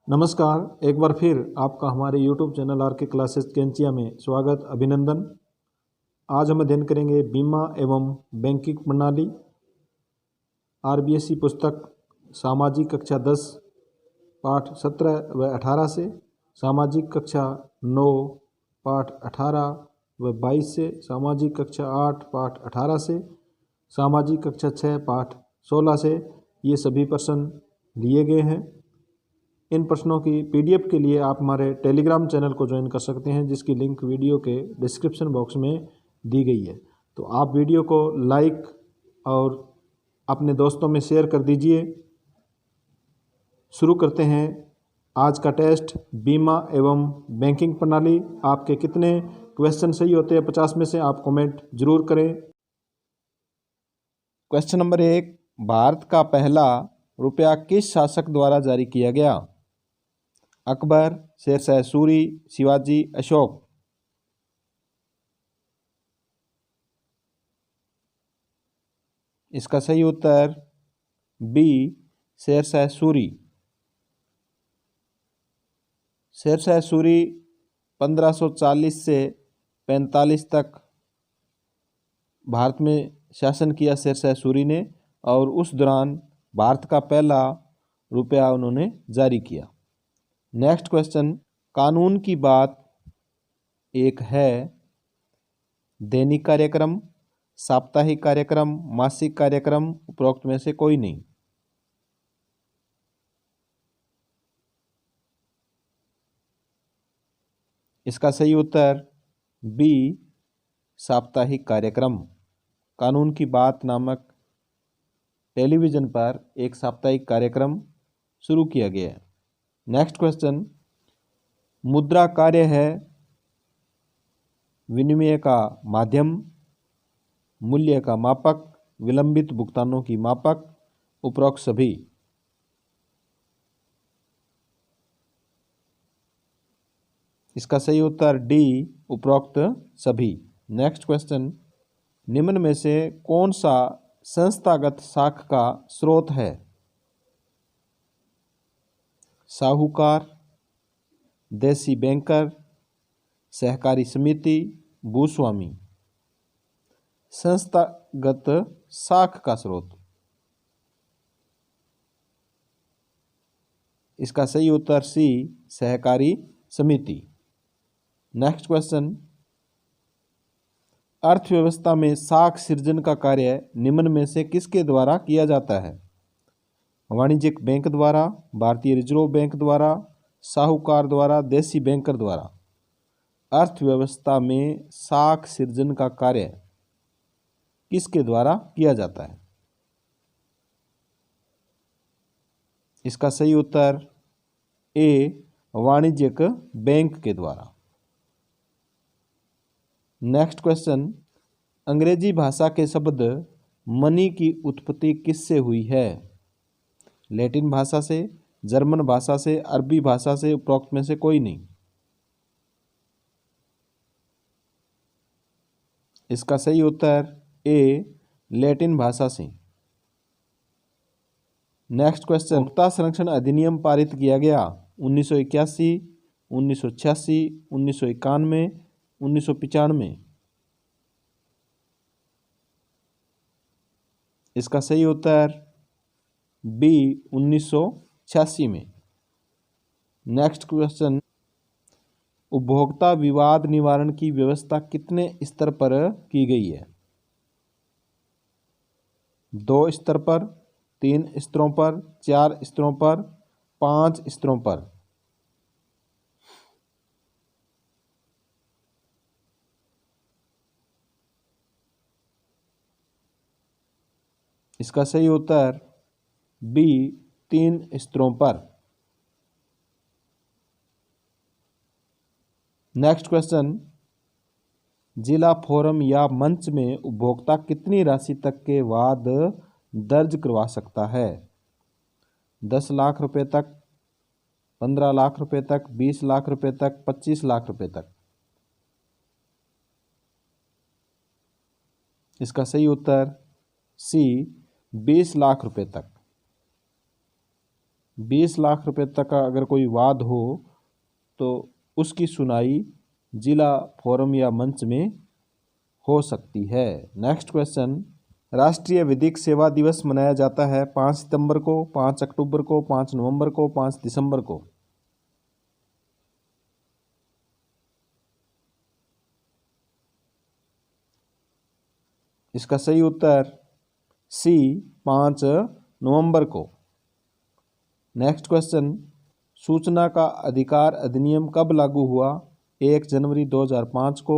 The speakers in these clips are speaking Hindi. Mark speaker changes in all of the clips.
Speaker 1: नमस्कार, एक बार फिर आपका हमारे YouTube चैनल आर के क्लासेस कैंचिया में स्वागत अभिनंदन। आज हम अध्ययन करेंगे बीमा एवं बैंकिंग प्रणाली, आरबीएसई पुस्तक सामाजिक कक्षा 10 पाठ 17 व 18 से, सामाजिक कक्षा 9 पाठ 18 व 22 से, सामाजिक कक्षा 8 पाठ 18 से, सामाजिक कक्षा 6 पाठ 16 से ये सभी प्रश्न लिए गए हैं। इन प्रश्नों की पीडीएफ के लिए आप हमारे टेलीग्राम चैनल को ज्वाइन कर सकते हैं, जिसकी लिंक वीडियो के डिस्क्रिप्शन बॉक्स में दी गई है। तो आप वीडियो को लाइक और अपने दोस्तों में शेयर कर दीजिए। शुरू करते हैं आज का टेस्ट। बीमा एवं बैंकिंग प्रणाली, आपके कितने क्वेश्चन सही होते हैं 50 में से आप कमेंट जरूर करें। क्वेश्चन नंबर 1, भारत का पहला रुपया किस शासक द्वारा जारी किया गया? अकबर, शेरशाह सूरी, शिवाजी, अशोक। इसका सही उत्तर बी, शेरशाह सूरी। शेरशाह सूरी 1540 से 45 तक भारत में शासन किया शेरशाह सूरी ने, और उस दौरान भारत का पहला रुपया उन्होंने जारी किया। नेक्स्ट क्वेश्चन, कानून की बात एक है दैनिक कार्यक्रम, साप्ताहिक कार्यक्रम, मासिक कार्यक्रम, उपरोक्त में से कोई नहीं। इसका सही उत्तर बी, साप्ताहिक कार्यक्रम। कानून की बात नामक टेलीविजन पर एक साप्ताहिक कार्यक्रम शुरू किया गया है। नेक्स्ट क्वेश्चन, मुद्रा कार्य है विनिमय का माध्यम, मूल्य का मापक, विलंबित भुगतानों की मापक, उपरोक्त सभी। इसका सही उत्तर डी, उपरोक्त सभी। नेक्स्ट क्वेश्चन, निम्न में से कौन सा संस्थागत साख का स्रोत है? साहूकार, देसी बैंकर, सहकारी समिति, भूस्वामी। संस्थागत साख का स्रोत। इसका सही उत्तर सी, सहकारी समिति। नेक्स्ट क्वेश्चन, अर्थव्यवस्था में साख सृजन का कार्य निम्न में से किसके द्वारा किया जाता है? वाणिज्यिक बैंक द्वारा, भारतीय रिजर्व बैंक द्वारा, साहूकार द्वारा, देसी बैंकर द्वारा। अर्थव्यवस्था में साख सृजन का कार्य किसके द्वारा किया जाता है? इसका सही उत्तर ए, वाणिज्यिक बैंक के द्वारा। नेक्स्ट क्वेश्चन, अंग्रेजी भाषा के शब्द मनी की उत्पत्ति किससे हुई है? लैटिन भाषा से, जर्मन भाषा से, अरबी भाषा से, उपरोक्त में से कोई नहीं। इसका सही उत्तर ए, लैटिन भाषा से। नेक्स्ट क्वेश्चन, उपभोक्ता संरक्षण अधिनियम पारित किया गया 1981, 1986, 1991, 1995। इसका सही उत्तर बी, 1986 में। नेक्स्ट क्वेश्चन, उपभोक्ता विवाद निवारण की व्यवस्था कितने स्तर पर की गई है? 2 स्तर पर, 3 स्तरों पर, 4 स्तरों पर, 5 स्तरों पर। इसका सही उत्तर बी, 3 स्तरों पर। नेक्स्ट क्वेश्चन, जिला फोरम या मंच में उपभोक्ता कितनी राशि तक के वाद दर्ज करवा सकता है? 10 लाख रुपए तक, 15 लाख रुपए तक, 20 लाख रुपए तक, 25 लाख रुपए तक। इसका सही उत्तर सी, 20 लाख रुपए तक। 20 लाख रुपए तक का अगर कोई वाद हो तो उसकी सुनाई जिला फोरम या मंच में हो सकती है। नेक्स्ट क्वेश्चन, राष्ट्रीय विधिक सेवा दिवस मनाया जाता है 5 सितंबर को, 5 अक्टूबर को, 5 नवंबर को, 5 दिसंबर को। इसका सही उत्तर सी 5 नवंबर को। नेक्स्ट क्वेश्चन, सूचना का अधिकार अधिनियम कब लागू हुआ? 1 जनवरी 2005 को,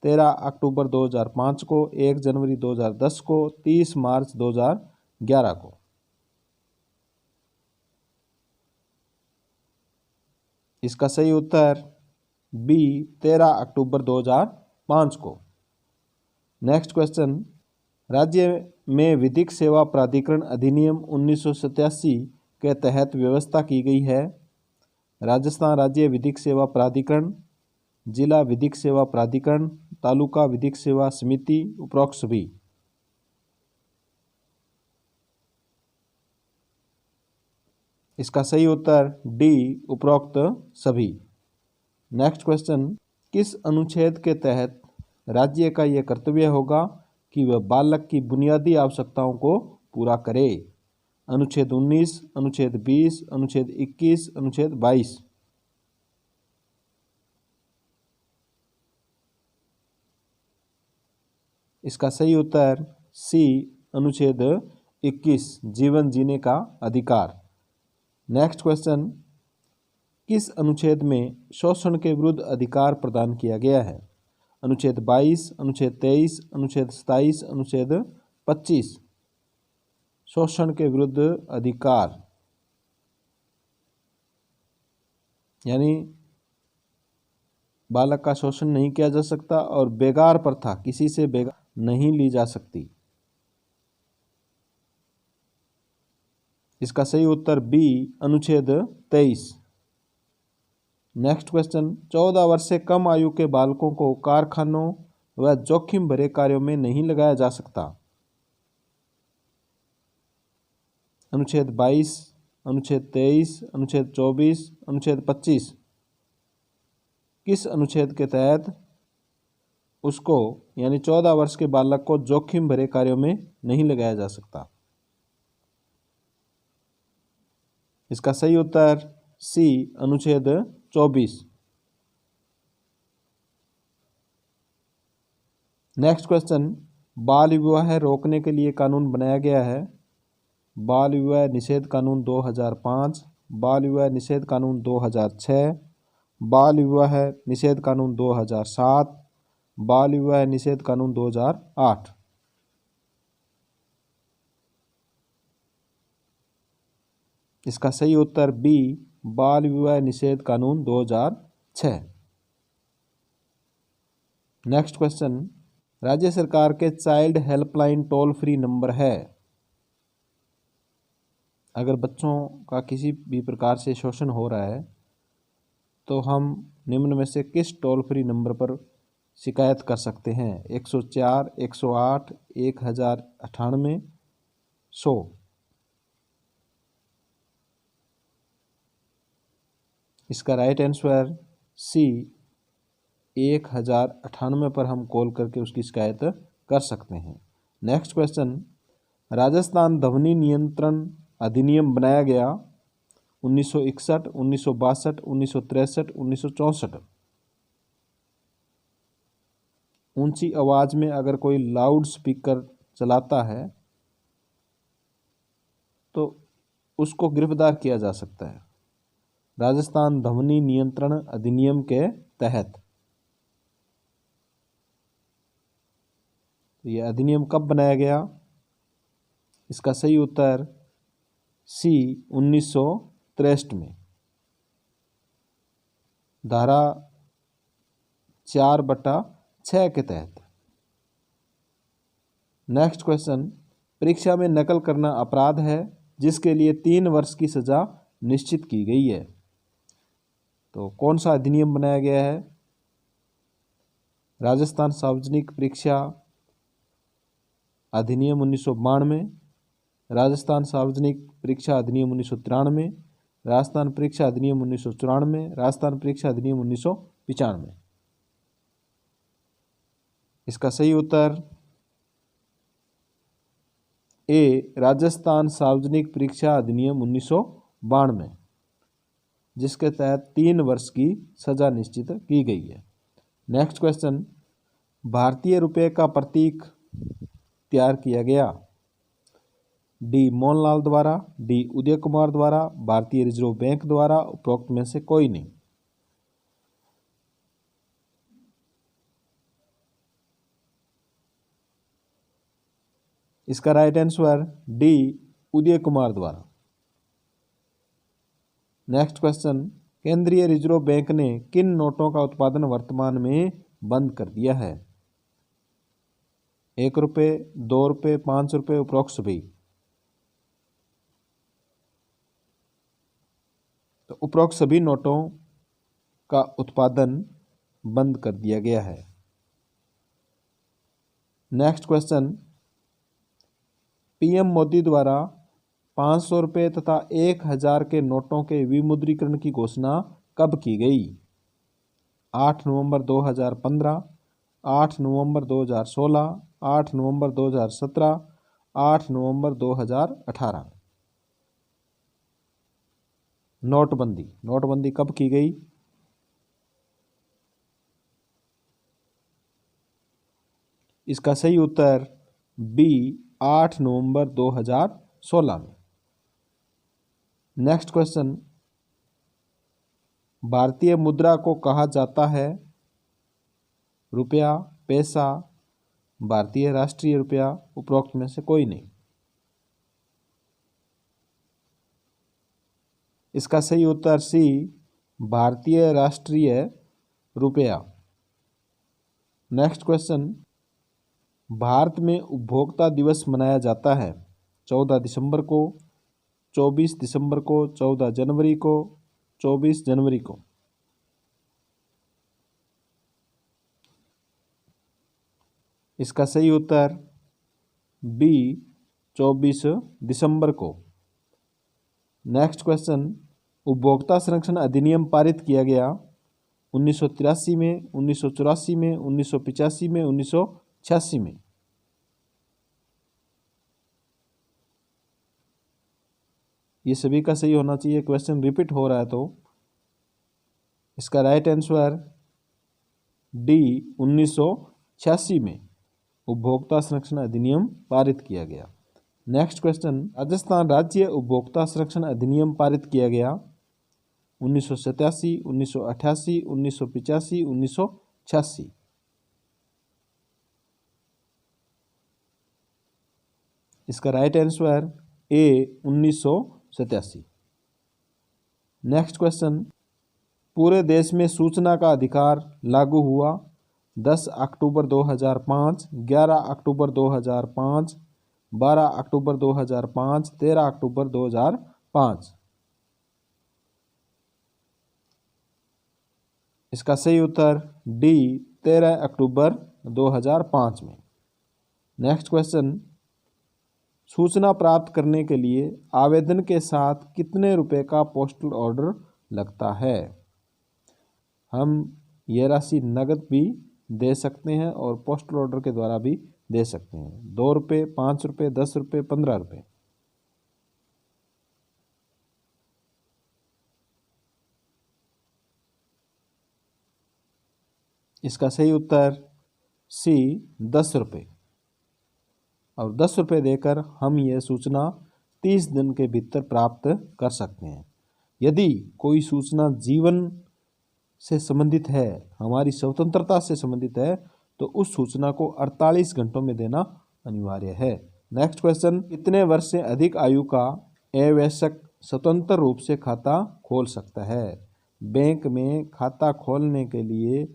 Speaker 1: 13 अक्टूबर 2005 को, 1 जनवरी 2010 को, 30 मार्च 2011 को। इसका सही उत्तर बी 13 अक्टूबर 2005 को। नेक्स्ट क्वेश्चन, राज्य में विधिक सेवा प्राधिकरण अधिनियम 1987 के तहत व्यवस्था की गई है। राजस्थान राज्य विधिक सेवा प्राधिकरण, जिला विधिक सेवा प्राधिकरण, तालुका विधिक सेवा समिति, उपरोक्त सभी। इसका सही उत्तर डी उपरोक्त सभी। नेक्स्ट क्वेश्चन, किस अनुच्छेद के तहत राज्य का यह कर्तव्य होगा कि वह बालक की बुनियादी आवश्यकताओं को पूरा करे? अनुच्छेद 19, अनुच्छेद 20, अनुच्छेद 21, अनुच्छेद 22। इसका सही उत्तर सी अनुच्छेद 21, जीवन जीने का अधिकार। नेक्स्ट क्वेश्चन, किस अनुच्छेद में शोषण के विरुद्ध अधिकार प्रदान किया गया है? अनुच्छेद 22, अनुच्छेद 23, अनुच्छेद 27, अनुच्छेद 25। शोषण के विरुद्ध अधिकार यानी बालक का शोषण नहीं किया जा सकता और बेगार प्रथा किसी से बेगार नहीं ली जा सकती। इसका सही उत्तर बी अनुच्छेद 23। नेक्स्ट क्वेश्चन, 14 वर्ष से कम आयु के बालकों को कारखानों व जोखिम भरे कार्यों में नहीं लगाया जा सकता। अनुच्छेद 22, अनुच्छेद 23, अनुच्छेद 24, अनुच्छेद 25। किस अनुच्छेद के तहत उसको यानी 14 वर्ष के बालक को जोखिम भरे कार्यों में नहीं लगाया जा सकता? इसका सही उत्तर सी अनुच्छेद 24। नेक्स्ट क्वेश्चन, बाल विवाह रोकने के लिए कानून बनाया गया है। बाल विवाह निषेध कानून 2005, बाल विवाह निषेध कानून 2006, बाल विवाह निषेध कानून 2007, बाल विवाह निषेध कानून 2008। इसका सही उत्तर बी बाल विवाह निषेध कानून 2006। नेक्स्ट क्वेश्चन, राज्य सरकार के child helpline toll free number है। अगर बच्चों का किसी भी प्रकार से शोषण हो रहा है तो हम निम्न में से किस टोल फ्री नंबर पर शिकायत कर सकते हैं? 104, 108, 1098, 100। इसका राइट आंसर सी 1098 पर हम कॉल करके उसकी शिकायत कर सकते हैं। नेक्स्ट क्वेश्चन, राजस्थान ध्वनि नियंत्रण अधिनियम बनाया गया 1961, 1962, 1963, 1964। ऊंची आवाज में अगर कोई लाउड स्पीकर चलाता है तो उसको गिरफ्तार किया जा सकता है राजस्थान ध्वनि नियंत्रण अधिनियम के तहत। तो यह अधिनियम कब बनाया गया? इसका सही उत्तर सी 1963 में, धारा 4/6 के तहत। नेक्स्ट क्वेश्चन, परीक्षा में नकल करना अपराध है जिसके लिए 3 वर्ष की सजा निश्चित की गई है। तो कौन सा अधिनियम बनाया गया है? राजस्थान सार्वजनिक परीक्षा अधिनियम 1992, राजस्थान सार्वजनिक परीक्षा अधिनियम 1993, राजस्थान परीक्षा अधिनियम 1994, राजस्थान परीक्षा अधिनियम 1995। इसका सही उत्तर ए राजस्थान सार्वजनिक परीक्षा अधिनियम 1992, जिसके तहत 3 वर्ष की सजा निश्चित की गई है। नेक्स्ट क्वेश्चन, भारतीय रुपये का प्रतीक तैयार किया गया? डी मोहनलाल द्वारा, डी उदय कुमार द्वारा, भारतीय रिजर्व बैंक द्वारा, उपरोक्त में से कोई नहीं। इसका right answer D Uday Kumar द्वारा। नेक्स्ट क्वेश्चन, केंद्रीय रिजर्व बैंक ने किन नोटों का उत्पादन वर्तमान में बंद कर दिया है? 1 रुपये, 2 रुपये, 5 रुपये, उपरोक्त सभी। तो उपरोक्त सभी नोटों का उत्पादन बंद कर दिया गया है। नेक्स्ट क्वेश्चन, पीएम मोदी द्वारा 500 रुपये तथा 1000 के नोटों के विमुद्रीकरण की घोषणा कब की गई? 8 नवंबर 2015, 8 नवंबर 2016, 8 नवंबर 2017, 8 नवंबर 2018। नोटबंदी कब की गई? इसका सही उत्तर बी 8 नवंबर 2016 में। नेक्स्ट क्वेश्चन, भारतीय मुद्रा को कहा जाता है रुपया, पैसा, भारतीय राष्ट्रीय रुपया, उपरोक्त में से कोई नहीं। इसका सही उत्तर सी भारतीय राष्ट्रीय रुपया। नेक्स्ट क्वेश्चन, भारत में उपभोक्ता दिवस मनाया जाता है 14 दिसंबर को, 24 दिसंबर को, 14 जनवरी को, 24 जनवरी को। इसका सही उत्तर बी 24 दिसंबर को। नेक्स्ट क्वेश्चन, उपभोक्ता संरक्षण अधिनियम पारित किया गया 1983 में, 1984 में, 1985 में, 1986 में। ये सभी का सही होना चाहिए, क्वेश्चन रिपीट हो रहा है तो। इसका राइट आंसर डी 1986 में उपभोक्ता संरक्षण अधिनियम पारित किया गया। नेक्स्ट क्वेश्चन, राजस्थान राज्य उपभोक्ता संरक्षण अधिनियम पारित किया गया 1987, 1988, 1985, 1986। इसका राइट आंसर ए 1987। नेक्स्ट क्वेश्चन, पूरे देश में सूचना का अधिकार लागू हुआ 10 अक्टूबर 2005, 11 अक्टूबर 2005, 12 अक्टूबर 2005, 13 अक्टूबर 2005। इसका सही उत्तर डी 13 अक्टूबर 2005 में। नेक्स्ट क्वेश्चन, सूचना प्राप्त करने के लिए आवेदन के साथ कितने रुपए का पोस्टल ऑर्डर लगता है? हम यह राशि नकद भी दे सकते हैं और पोस्टल ऑर्डर के द्वारा भी दे सकते हैं। 2 रुपये, 5 रुपये, 10 रुपये, 15 रुपये। इसका सही उत्तर सी 10 रुपये। और 10 रुपये देकर हम यह सूचना 30 दिन के भीतर प्राप्त कर सकते हैं। यदि कोई सूचना जीवन से संबंधित है, हमारी स्वतंत्रता से संबंधित है, तो उस सूचना को 48 घंटों में देना अनिवार्य है। नेक्स्ट क्वेश्चन, कितने वर्ष से अधिक आयु का अवयस्क स्वतंत्र रूप से खाता खोल सकता है? बैंक में खाता खोलने के लिए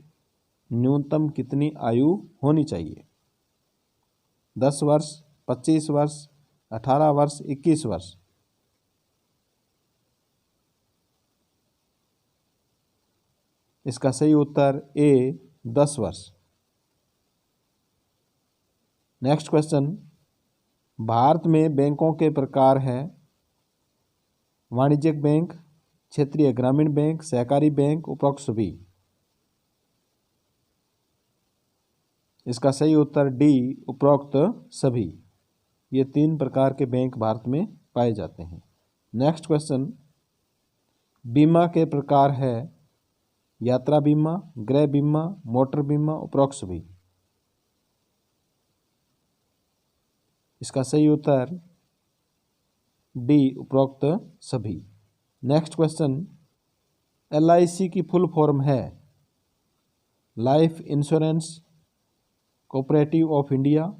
Speaker 1: न्यूनतम कितनी आयु होनी चाहिए? 10 वर्ष, 25 वर्ष, 18 वर्ष, 21 वर्ष। इसका सही उत्तर ए 10 वर्ष। नेक्स्ट क्वेश्चन, भारत में बैंकों के प्रकार हैं वाणिज्यिक बैंक, क्षेत्रीय ग्रामीण बैंक, सहकारी बैंक, उपरोक्त सभी। इसका सही उत्तर डी, उपरोक्त सभी। ये 3 प्रकार के बैंक भारत में पाए जाते हैं। नेक्स्ट क्वेश्चन, बीमा के प्रकार है यात्रा बीमा, गृह बीमा, मोटर बीमा, उपरोक्त सभी। इसका सही उत्तर डी, उपरोक्त सभी। नेक्स्ट क्वेश्चन, LIC की फुल फॉर्म है life insurance cooperative of India,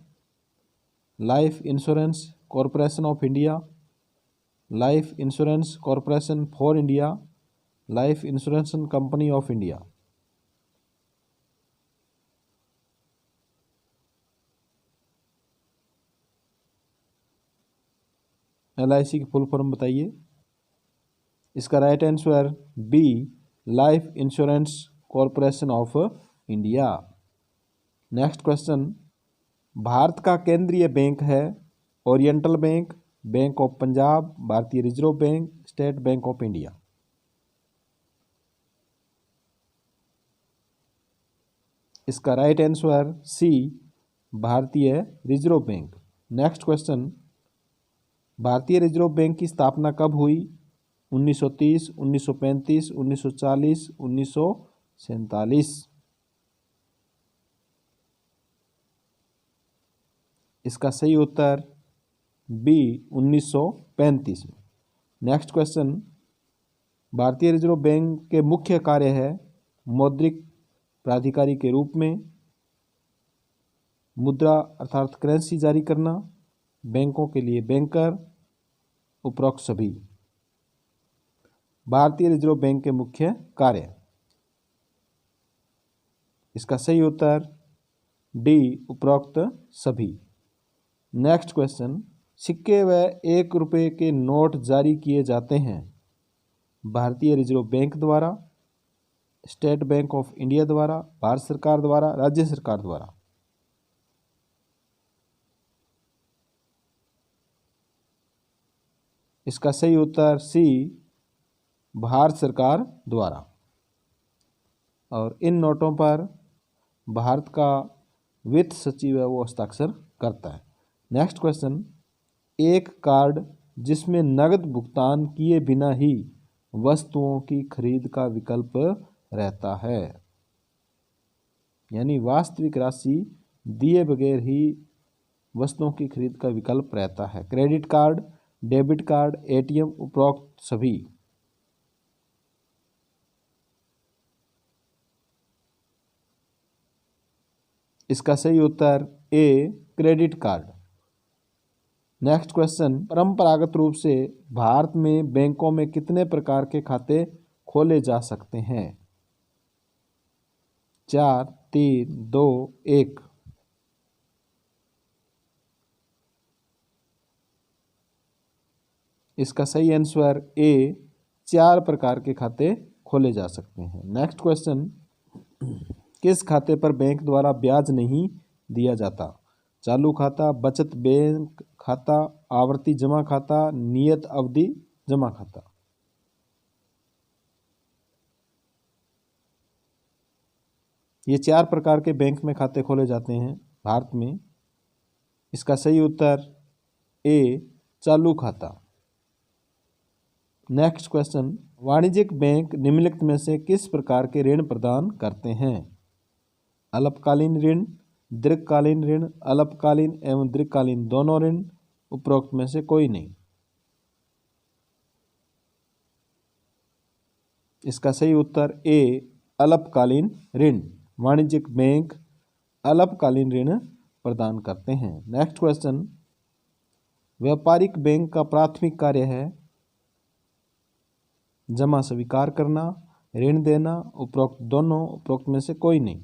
Speaker 1: life insurance corporation of India, life insurance corporation for India, life insurance company of India. LIC की फुल फॉर्म बताइए। इसका right answer B, life insurance corporation of India. Next question, Bharat का केंद्रीय बैंक है oriental bank, bank of Punjab, भारतीय reserve bank, state bank of India. इसका राइट आंसर सी, भारतीय रिजर्व बैंक। नेक्स्ट क्वेश्चन, भारतीय रिजर्व बैंक की स्थापना कब हुई? 1930, 1935, 1940, 1947। इसका सही उत्तर बी, 1935 में। नेक्स्ट क्वेश्चन, भारतीय रिजर्व बैंक के मुख्य कार्य है मौद्रिक प्राधिकारी के रूप में मुद्रा अर्थात करेंसी जारी करना, बैंकों के लिए बैंकर, उपरोक्त सभी। भारतीय रिजर्व बैंक के मुख्य कार्य। इसका सही उत्तर डी, उपरोक्त सभी। नेक्स्ट क्वेश्चन, सिक्के व 1 रुपये के नोट जारी किए जाते हैं भारतीय रिजर्व बैंक द्वारा, स्टेट बैंक ऑफ इंडिया द्वारा, भारत सरकार द्वारा, राज्य सरकार द्वारा। इसका सही उत्तर सी, भारत सरकार द्वारा। और इन नोटों पर भारत का वित्त सचिव है वो हस्ताक्षर करता है। नेक्स्ट क्वेश्चन, एक कार्ड जिसमें नगद भुगतान किए बिना ही वस्तुओं की खरीद का विकल्प रहता है, यानी वास्तविक राशि दिए बगैर ही वस्तुओं की खरीद का विकल्प रहता है। Credit card, debit card, ATM, उपरोक्त सभी। इसका सही उत्तर ए, क्रेडिट कार्ड। नेक्स्ट क्वेश्चन, परंपरागत रूप से भारत में बैंकों में कितने प्रकार के खाते खोले जा सकते हैं? 4, 3, 2, 1। इसका सही आंसर ए, 4 प्रकार के खाते खोले जा सकते हैं। नेक्स्ट क्वेश्चन, किस खाते पर बैंक द्वारा ब्याज नहीं दिया जाता? चालू खाता, बचत बैंक खाता, आवर्ती जमा खाता, नियत अवधि जमा खाता। ये 4 प्रकार के बैंक में खाते खोले जाते हैं भारत में। इसका सही उत्तर ए, चालू खाता। नेक्स्ट क्वेश्चन, वाणिज्यिक बैंक निम्नलिखित में से किस प्रकार के ऋण प्रदान करते हैं? अल्पकालीन ऋण, दीर्घकालीन ऋण, अल्पकालीन एवं दीर्घकालीन दोनों ऋण, उपरोक्त में से कोई नहीं। इसका सही उत्तर ए, अल्पकालीन ऋण। वाणिज्यिक बैंक अल्पकालीन ऋण प्रदान करते हैं। नेक्स्ट क्वेश्चन, व्यापारिक बैंक का प्राथमिक कार्य है जमा स्वीकार करना, ऋण देना, उपरोक्त दोनों, उपरोक्त में से कोई नहीं।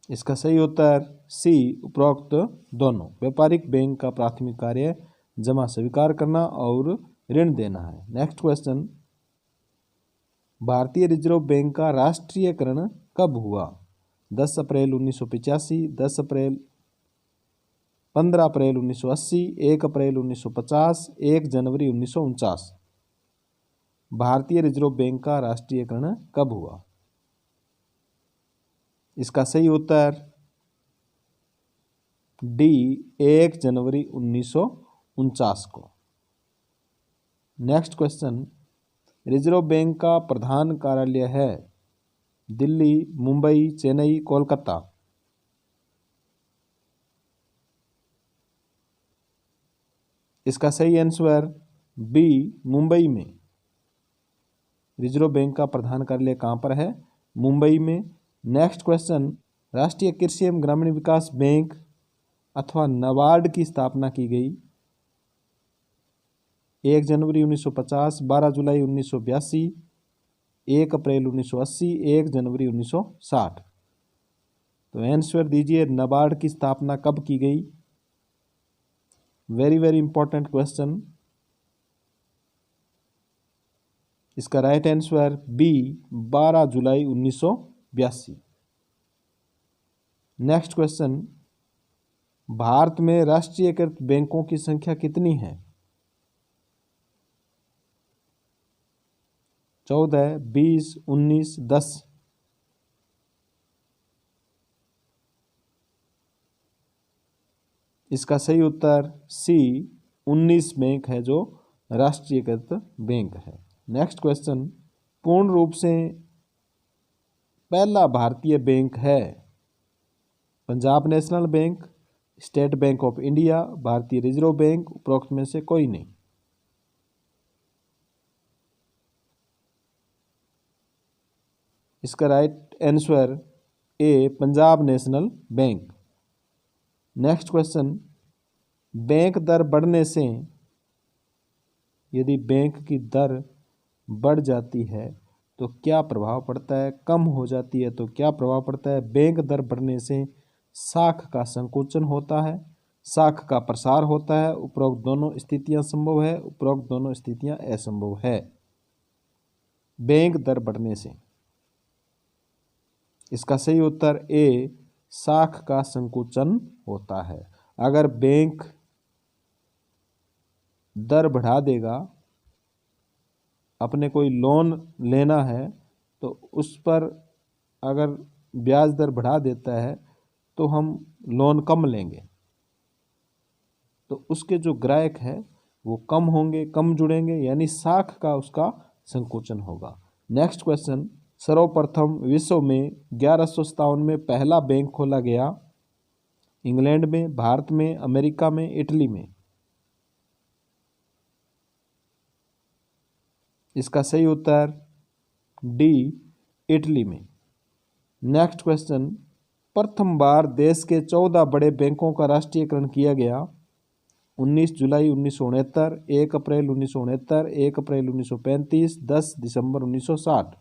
Speaker 1: इसका सही उत्तर सी, उपरोक्त दोनों। व्यापारिक बैंक का प्राथमिक कार्य जमा स्वीकार करना और ऋण देना है। नेक्स्ट क्वेश्चन, भारतीय रिजर्व बैंक का राष्ट्रीयकरण कब हुआ? 10 अप्रैल 1985, 10 अप्रैल 15 अप्रैल 1980, 1 अप्रैल 1950, 1 जनवरी 1949। भारतीय रिजर्व बैंक का राष्ट्रीयकरण कब हुआ? इसका सही उत्तर डी 1 जनवरी 1949 को। नेक्स्ट क्वेश्चन, रिजर्व बैंक का प्रधान कार्यालय है दिल्ली, मुंबई, चेन्नई, कोलकाता। इसका सही आंसर बी मुंबई में। रिजर्व बैंक का प्रधान कार्यालय कहाँ पर है? मुंबई में। नेक्स्ट क्वेश्चन, राष्ट्रीय कृषि एवं ग्रामीण विकास बैंक अथवा नाबार्ड की स्थापना की गई? 1 जनवरी 1950, 12 जुलाई 1982, 1 अप्रैल 1980, 1 जनवरी 1960। तो आंसर दीजिए, नाबार्ड की स्थापना कब की गई? Very very important question. इसका राइट आंसर बी 12 जुलाई 1982। नेक्स्ट क्वेश्चन, भारत में राष्ट्रीयकृत बैंकों की संख्या कितनी है? 14, 20, 19, 10। इसका सही उत्तर सी 19 बैंक है जो राष्ट्रीयकृत बैंक है। नेक्स्ट क्वेश्चन, पूर्ण रूप से पहला भारतीय बैंक है Punjab national bank, state bank of India, भारतीय रिजर्व बैंक, उपरोक्त में से कोई नहीं। इसका right answer A Punjab national bank. Next question, bank दर बढ़ने से, यदि बैंक की दर बढ़ जाती है तो क्या प्रभाव पड़ता है? कम हो जाती है तो क्या प्रभाव पड़ता है? बैंक दर बढ़ने से साख का संकुचन होता है, साख का प्रसार होता है। उपरोक्त दोनों स्थितियां संभव है, उपरोक्त दोनों स्थितियां असंभव है। बैंक दर बढ़ने से, इसका सही उत्तर ए साख का संकुचन होता है। अगर बैंक दर बढ़ा देगा, अपने कोई लोन लेना है तो उस पर अगर ब्याज दर बढ़ा देता है तो हम लोन कम लेंगे, तो उसके जो ग्राहक है वो कम होंगे, कम जुड़ेंगे, यानी साख का उसका संकुचन होगा। नेक्स्ट क्वेश्चन, सर्वप्रथम विश्व में 1157 में पहला बैंक खोला गया? इंग्लैंड में, भारत में, अमेरिका में, इटली में। इसका सही उत्तर डी इटली में। नेक्स्ट क्वेश्चन, प्रथम बार देश के 14 बड़े बैंकों का राष्ट्रीयकरण किया गया? 19 जुलाई 1969, 1 अप्रैल 1969, 1 अप्रैल 1935, 10 दिसंबर 1960।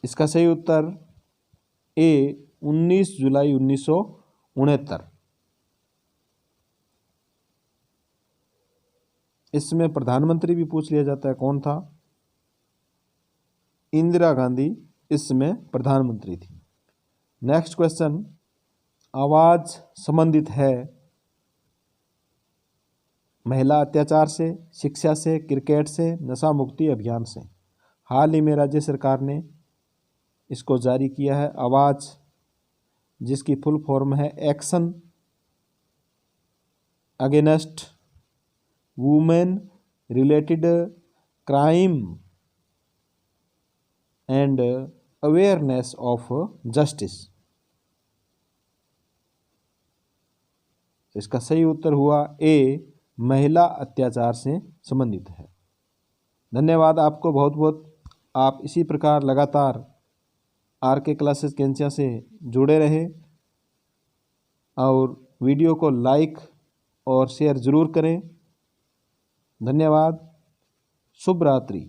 Speaker 1: इसका सही उत्तर ए 19 जुलाई 1969। इसमें प्रधानमंत्री भी पूछ लिया जाता है, कौन था? इंदिरा गांधी इसमें प्रधानमंत्री थी। नेक्स्ट क्वेश्चन, आवाज संबंधित है महिला अत्याचार से, शिक्षा से, क्रिकेट से, नशा मुक्ति अभियान से। हाल ही में राज्य सरकार ने इसको जारी किया है, आवाज, जिसकी फुल फॉर्म है action against women related crime and awareness of justice. इसका सही उत्तर हुआ ए महिला अत्याचार से संबंधित है। धन्यवाद आपको बहुत बहुत। आप इसी प्रकार लगातार आरके क्लासेस केंचिया से जुड़े रहें और वीडियो को लाइक और शेयर ज़रूर करें। धन्यवाद। शुभ रात्रि।